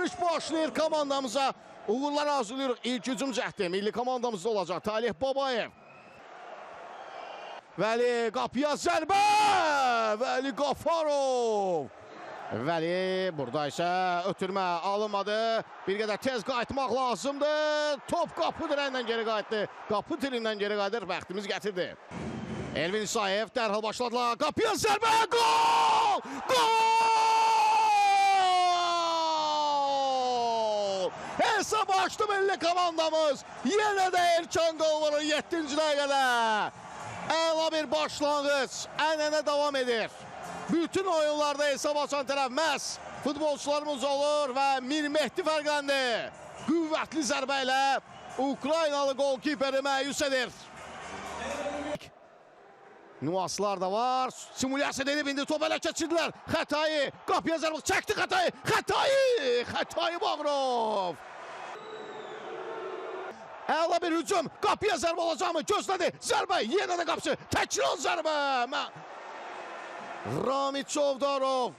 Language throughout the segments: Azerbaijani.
Açılış başlayır komandamıza. Uğurlar arzulayırıq. İlk hücum cəhdi milli komandamızda olacaq. Talih Babayev. Vəli qapıya zərbə. Vəli Qafarov. Vəli burada isə ötürmə alınmadı. Bir qədər tez qayıtmaq lazımdır. Top qapı dirəyindən geri qayıtdı. Qapı tirindən geri qayıdır. Bəxtimiz gətirdi. Elvin İsayev dərhal başladılar. Qapıya zərbə. Gol! Gol! Hesab açtı milli komandamız. Yenə də Erkan qol vurur 7-ci dəqiqədə. Əla bir başlanğıc. Ənənə davam edir. Bütün oyunlarda hesab açan tərəf məhz futbolçularımız olur və Mir Mehdi fərqləndi. Qüvvətli zərbə ilə Ukraynalı golkiperi məyus edir. Nüanslar da var. Simulyasiya edib indi top ələ keçirdilər. Xətayı. Qapıya zərbə çəkdi Xətayı. Xətayı Bağırov. Əla bir hücum. Qapıya zərbə olacaqmı? Gözlədi. Zərbə. Yenə də qapısı. Təkrar zərbə. Ramit Çovdarov.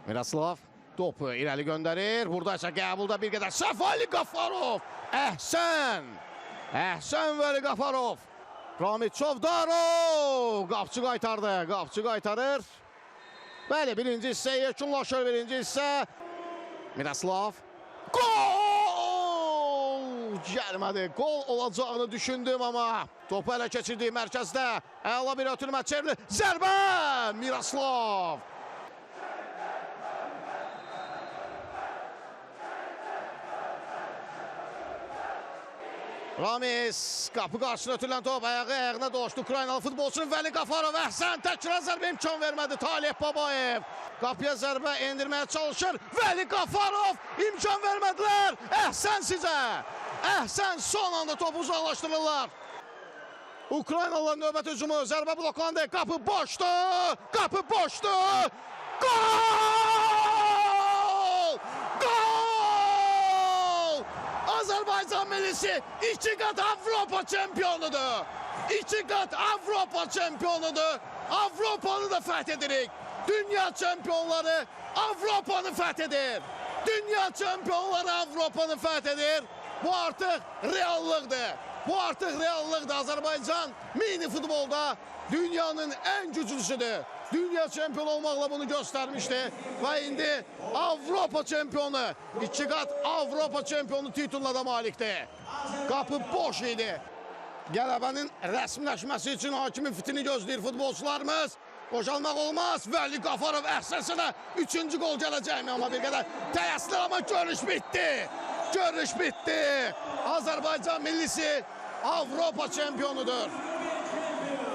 Miroslav topu irəli göndərir. Burada isə qəbulda bir qədər səhv. Vəli Qafarov. Əhsən Vəli Qafarov. Ramit Çovdarov. Qapçı qaytardı. Qapçı qaytarır. Bəli, birinci hissə yekunlaşır. Birinci hissə. Miroslav. Gol! Gəlmədi. Gol olacağını düşündüm amma topu ələ keçirdiyi mərkəzdə əla bir ötürmə çevrilir. Zərbə! Miroslav. Ramiz qapı qarşısına ötürülən top ayağına dolaşdı Ukraynalı futbolçunun Vəli Qafarov. Əhsən təkrar zərbə imkan vermədi Talih Babayev. Qapıya zərbə endirməyə çalışır. Vəli Qafarov imkan vermədilər. Əhsən sizə. Əhsən son anda topu uzaqlaşdırırlar. Ukraynalıların növbət hücumu. Zərbə bloklandı. Qapı boşdur. Qapı boşdur. Gol! Gol! Azərbaycan millisi 2 qat Avropa çempionudur. 2 qat Avropa çempionudur. Avropanı da fəth edirik. Dünya çempionları Avropanı fəth edir. Dünya çempionları Avropanı fəth edir. Bu artıq reallıqdır. Bu artıq reallıqdır. Azərbaycan mini futbolda dünyanın ən güclüsüdür. Dünya çempionu olmaqla bunu göstərmişdi. Və indi Avropa çempionu, 2 qat Avropa çempionu tituluna da malikdir. Qapı boş idi. Qələbənin rəsmiləşməsi üçün hakimin fitini gözləyir futbolçularımız. Qoşalmaq olmaz. Vəli Qafarov əhsənsə də 3-cü qol gələcəkmi? Amma bir qədər təyəssülər, amma görüş bitdi. Görüş bitdi. Azərbaycan millisi Avropa çempionudur.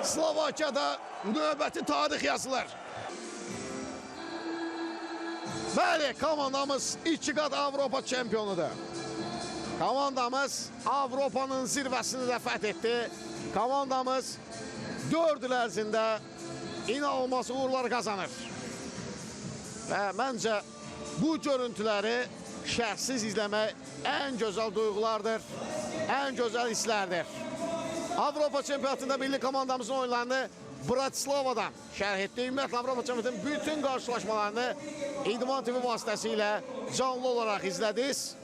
Slovakiyada növbəti tarix yazılır. Bəli, komandamız 2 qat Avropa çempionudur. Komandamız Avropanın zirvəsini də fəth etdi. Komandamız 4 il ərzində inanılmaz uğurlar qazanır. Və məncə bu görüntüləri şəxsiz izləmək ən gözəl duyğulardır, ən gözəl hisslərdir. Avropa çempionatında milli komandamızın oyunlarını Bratislava'dan şərh etdi. Ümumiyyətlə Avropa çempionatının bütün qarşılaşmalarını İdman TV vasitəsilə canlı olaraq izlədiniz.